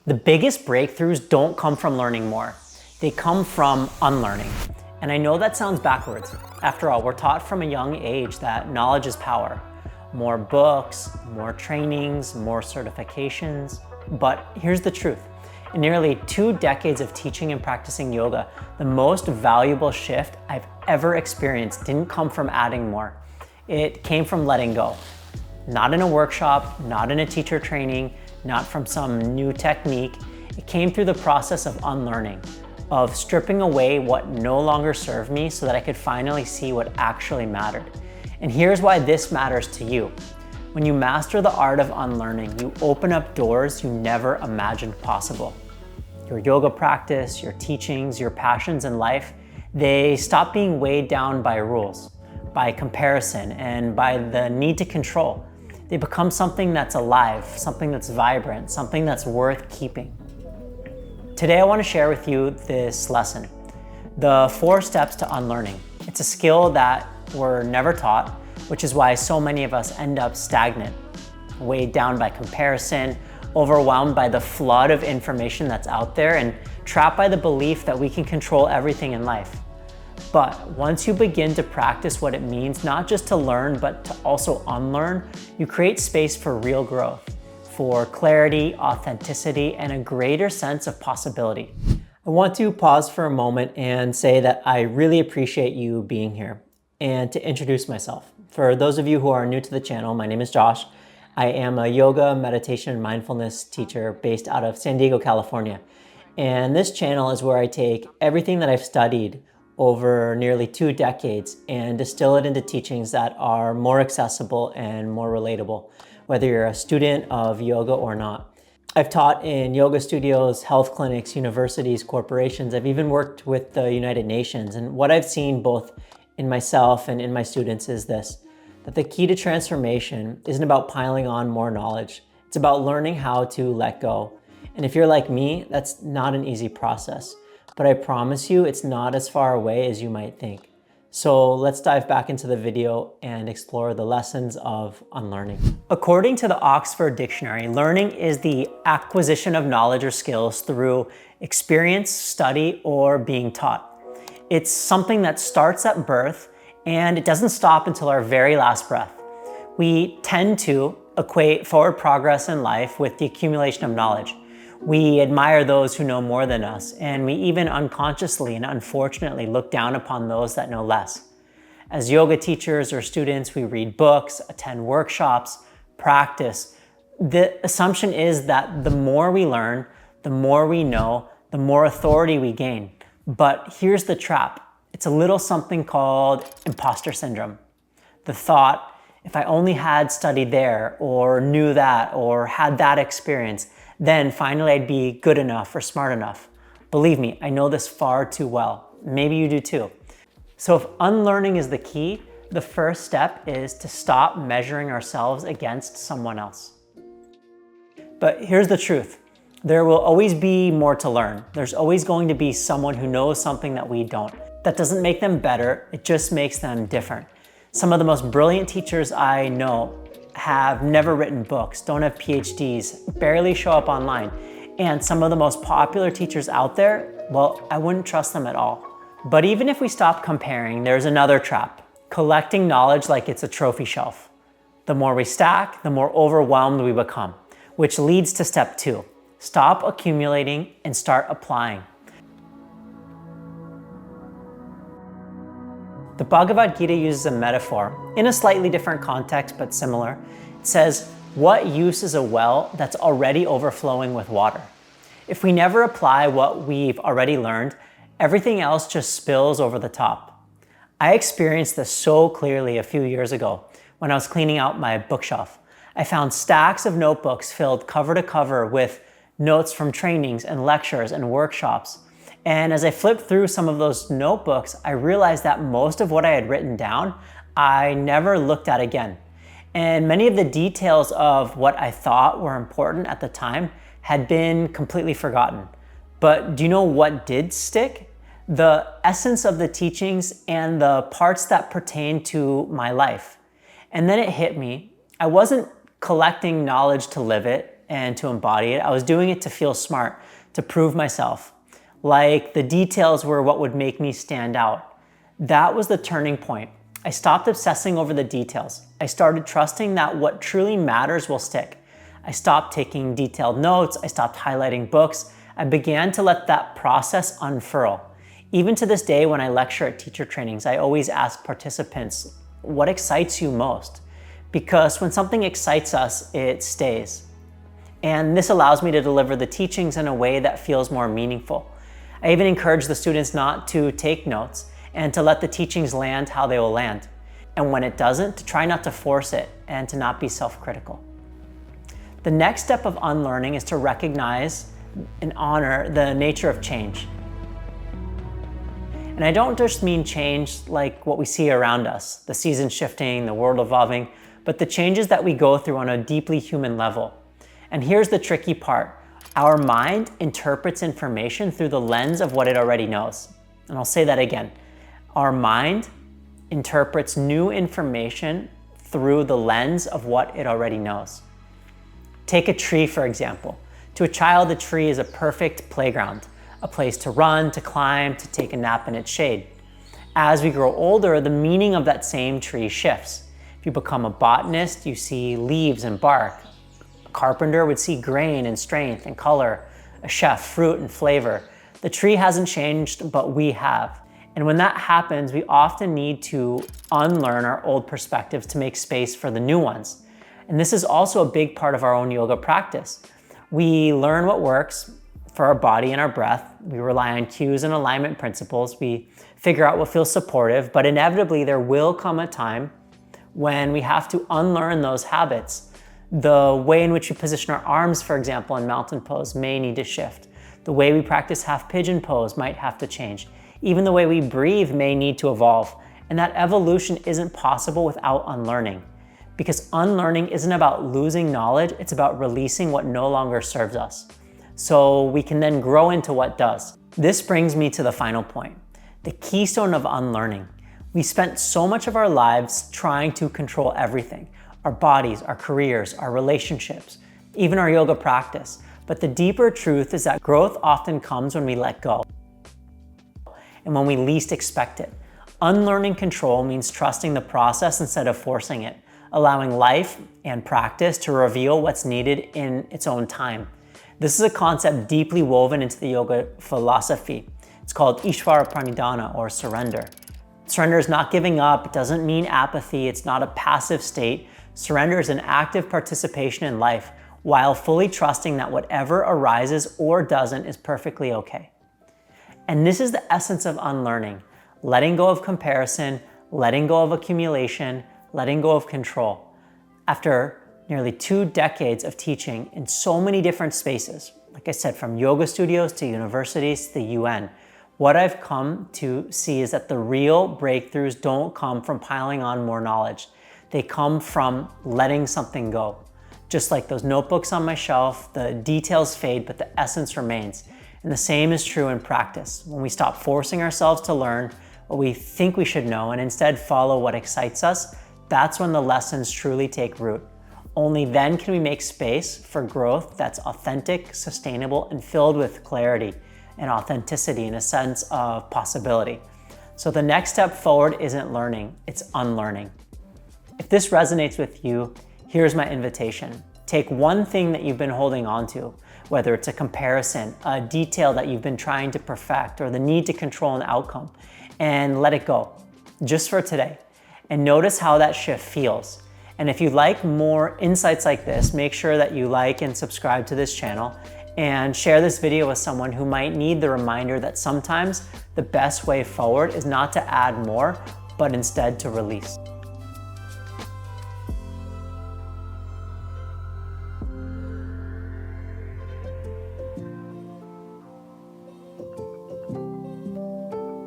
The biggest breakthroughs don't come from learning more. They come from unlearning. And I know that sounds backwards. After all, we're taught from a young age that knowledge is power. More books, more trainings, more certifications. But here's the truth. In nearly 2 decades of teaching and practicing yoga, the most valuable shift I've ever experienced didn't come from adding more. It came from letting go. Not in a workshop, not in a teacher training, not from some new technique. It came through the process of unlearning, of stripping away what no longer served me so that I could finally see what actually mattered. And here's why this matters to you. When you master the art of unlearning, you open up doors you never imagined possible. Your yoga practice, your teachings, your passions in life, they stop being weighed down by rules, by comparison, and by the need to control. They become something that's alive, something that's vibrant, something that's worth keeping. Today I want to share with you this lesson, the 4 steps to unlearning. It's a skill that we're never taught, which is why so many of us end up stagnant, weighed down by comparison, overwhelmed by the flood of information that's out there, and trapped by the belief that we can control everything in life. But once you begin to practice what it means, not just to learn, but to also unlearn, you create space for real growth, for clarity, authenticity, and a greater sense of possibility. I want to pause for a moment and say that I really appreciate you being here, and to introduce myself. For those of you who are new to the channel, my name is Josh. I am a yoga, meditation, and mindfulness teacher based out of San Diego, California. And this channel is where I take everything that I've studied over nearly 2 decades and distill it into teachings that are more accessible and more relatable, whether you're a student of yoga or not. I've taught in yoga studios, health clinics, universities, corporations. I've even worked with the United Nations. And what I've seen both in myself and in my students is this, that the key to transformation isn't about piling on more knowledge. It's about learning how to let go. And if you're like me, that's not an easy process. But I promise you, it's not as far away as you might think. So let's dive back into the video and explore the lessons of unlearning. According to the Oxford Dictionary, learning is the acquisition of knowledge or skills through experience, study, or being taught. It's something that starts at birth and it doesn't stop until our very last breath. We tend to equate forward progress in life with the accumulation of knowledge. We admire those who know more than us, and we even unconsciously and unfortunately look down upon those that know less. As yoga teachers or students, we read books, attend workshops, practice. The assumption is that the more we learn, the more we know, the more authority we gain. But here's the trap. It's a little something called imposter syndrome. The thought, if I only had studied there, or knew that, or had that experience, then finally I'd be good enough or smart enough. Believe me, I know this far too well. Maybe you do too. So if unlearning is the key, the first step is to stop measuring ourselves against someone else. But here's the truth. There will always be more to learn. There's always going to be someone who knows something that we don't. That doesn't make them better, it just makes them different. Some of the most brilliant teachers I know have never written books, don't have PhDs, barely show up online. And some of the most popular teachers out there, well, I wouldn't trust them at all. But even if we stop comparing, there's another trap, collecting knowledge like it's a trophy shelf. The more we stack, the more overwhelmed we become, which leads to step 2. Stop accumulating and start applying. The Bhagavad Gita uses a metaphor in a slightly different context, but similar. It says, what use is a well that's already overflowing with water? If we never apply what we've already learned, everything else just spills over the top. I experienced this so clearly a few years ago when I was cleaning out my bookshelf. I found stacks of notebooks filled cover to cover with notes from trainings and lectures and workshops. And as I flipped through some of those notebooks, I realized that most of what I had written down, I never looked at again. And many of the details of what I thought were important at the time had been completely forgotten. But do you know what did stick? The essence of the teachings and the parts that pertain to my life. And then it hit me. I wasn't collecting knowledge to live it. and to embody it. I was doing it to feel smart, to prove myself. Like the details were what would make me stand out. That was the turning point. I stopped obsessing over the details. I started trusting that what truly matters will stick. I stopped taking detailed notes. I stopped highlighting books. I began to let that process unfurl. Even to this day, when I lecture at teacher trainings, I always ask participants, what excites you most? Because when something excites us, it stays. And this allows me to deliver the teachings in a way that feels more meaningful. I even encourage the students not to take notes and to let the teachings land how they will land. And when it doesn't, to try not to force it and to not be self-critical. The next step of unlearning is to recognize and honor the nature of change. And I don't just mean change like what we see around us, the seasons shifting, the world evolving, but the changes that we go through on a deeply human level. And here's the tricky part. Our mind interprets information through the lens of what it already knows. And I'll say that again. Our mind interprets new information through the lens of what it already knows. Take a tree, for example. To a child, a tree is a perfect playground, a place to run, to climb, to take a nap in its shade. As we grow older, the meaning of that same tree shifts. If you become a botanist, you see leaves and bark. A carpenter would see grain and strength and color. A chef, fruit and flavor. The tree hasn't changed, but we have. And when that happens, we often need to unlearn our old perspectives to make space for the new ones. And this is also a big part of our own yoga practice. We learn what works for our body and our breath. We rely on cues and alignment principles. We figure out what feels supportive, but inevitably there will come a time when we have to unlearn those habits. The way in which we position our arms, for example, in mountain pose may need to shift. The way we practice half pigeon pose might have to change. Even the way we breathe may need to evolve. And that evolution isn't possible without unlearning. Because unlearning isn't about losing knowledge, it's about releasing what no longer serves us. So we can then grow into what does. This brings me to the final point, the keystone of unlearning. We spent so much of our lives trying to control everything, our bodies, our careers, our relationships, even our yoga practice. But the deeper truth is that growth often comes when we let go and when we least expect it. Unlearning control means trusting the process instead of forcing it, allowing life and practice to reveal what's needed in its own time. This is a concept deeply woven into the yoga philosophy. It's called Ishvara Pranidhana, or surrender. Surrender is not giving up. It doesn't mean apathy. It's not a passive state. Surrender is an active participation in life while fully trusting that whatever arises or doesn't is perfectly okay. And this is the essence of unlearning, letting go of comparison, letting go of accumulation, letting go of control. After nearly 2 decades of teaching in so many different spaces, like I said, from yoga studios to universities to the UN, what I've come to see is that the real breakthroughs don't come from piling on more knowledge. They come from letting something go. Just like those notebooks on my shelf, the details fade, but the essence remains. And the same is true in practice. When we stop forcing ourselves to learn what we think we should know and instead follow what excites us, that's when the lessons truly take root. Only then can we make space for growth that's authentic, sustainable, and filled with clarity and authenticity and a sense of possibility. So the next step forward isn't learning, it's unlearning. If this resonates with you, here's my invitation. Take one thing that you've been holding on to, whether it's a comparison, a detail that you've been trying to perfect, or the need to control an outcome, and let it go, just for today. And notice how that shift feels. And if you'd like more insights like this, make sure that you like and subscribe to this channel and share this video with someone who might need the reminder that sometimes the best way forward is not to add more, but instead to release.